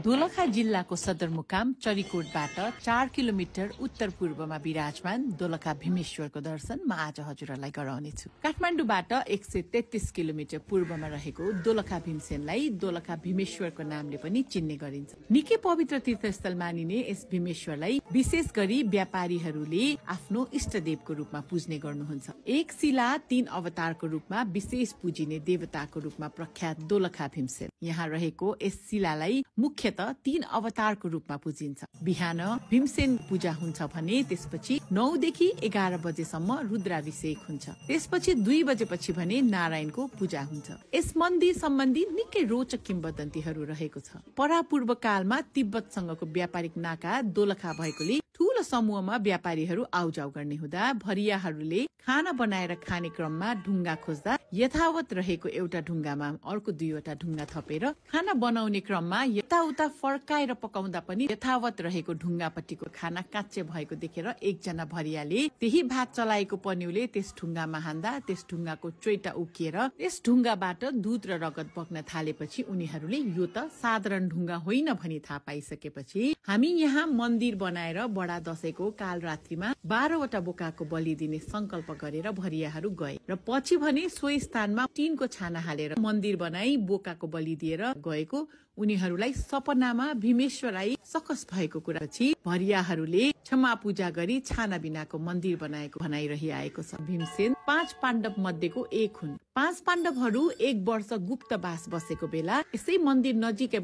दोलखा जिल्लाको सदरमुकाम चरीकोटबाट 4 किलोमिटर उत्तर पूर्वमा विराजमान दोलखा भीमेश्वरको दर्शन म आज हजुरहरूलाई गराउनेछु। काठमाडौँबाट 133 किलोमिटर पूर्वमा रहेको दोलखा भीमसेनलाई दोलखा भीमेश्वरको नामले पनि चिन्ने गरिन्छ। निकै पवित्र तीर्थस्थल मानिने यस भीमेश्वरलाई विशेष गरी व्यापारीहरूले आफ्नो इष्टदेवको रूपमा पूज्ने गर्नुहुन्छ। एक शिला 3 अवतारको रूपमा विशेष पूजिने देवताको रूपमा प्रख्यात दोलखा भीमसेन। यहाँ रहेको यस शिलालाई मुख्यतः 3 अवतारको रूपमा पूजिन्छ। बिहान भीमसेन पूजा हुन्छ भने त्यसपछि 9 देखि 11 बजेसम्म रुद्राभिषेक हुन्छ। त्यसपछि 2 बजेपछि भने नारायणको पूजा हुन्छ। यस मन्दिर सम्बन्धी निकै रोचक किम्वदन्तीहरू रहेको छ। परापूर्व कालमा तिब्बतसँगको व्यापारिक नाका दोलखा भएकोले ठूलो समूहमा व्यापारीहरू आउजाउ गर्ने हुँदा भरियाहरूले खाना बनाएर खाने क्रममा ढुङ्गा खोज्दा यथावत रहेको एउटा ढुङ्गामा अर्को 2वटा ढुङ्गा थपेर खाना बनाउने क्रममा यताउता फर्काएर पकाउँदा पनि यथावत रहेको ढुङ्गापट्टिको खाना काच्चे भएको देखेर एकजना भरियाले त्यही भात चलाएको पन्युले त्यस ढुङ्गामा हान्दा त्यस ढुङ्गाको चोइटा उकिएर त्यस ढुङ्गाबाट दूध र रगत बग्न थालेपछि उनीहरूले यो त साधारण ढुङ्गा होइन भनी थाहा पाइसकेपछि हामी यहाँ मन्दिर बनाएर बडा दशैंको कालरात्रिमा 12वटा बोकाको बलि दिने संकल्प गरेर भरियाहरू गए र पछि भने सो स्थानमा टिनको छाना हालेर मन्दिर बनाई बोकाको बलि दिएर गएको उनीहरूलाई सपनामा भीमेश्वर आई सकस भएको कुरा पछि भरियाहरूले क्षमा पूजा गरी छाना बिनाको मन्दिर बनाएको भनाइरहिआएको छ। भीमसेन 5 पाण्डव मध्येको एक हुन्। 5 पाण्डवहरू 1 वर्ष गुप्तवास बसेको बेला यसै मन्दिर नजिकै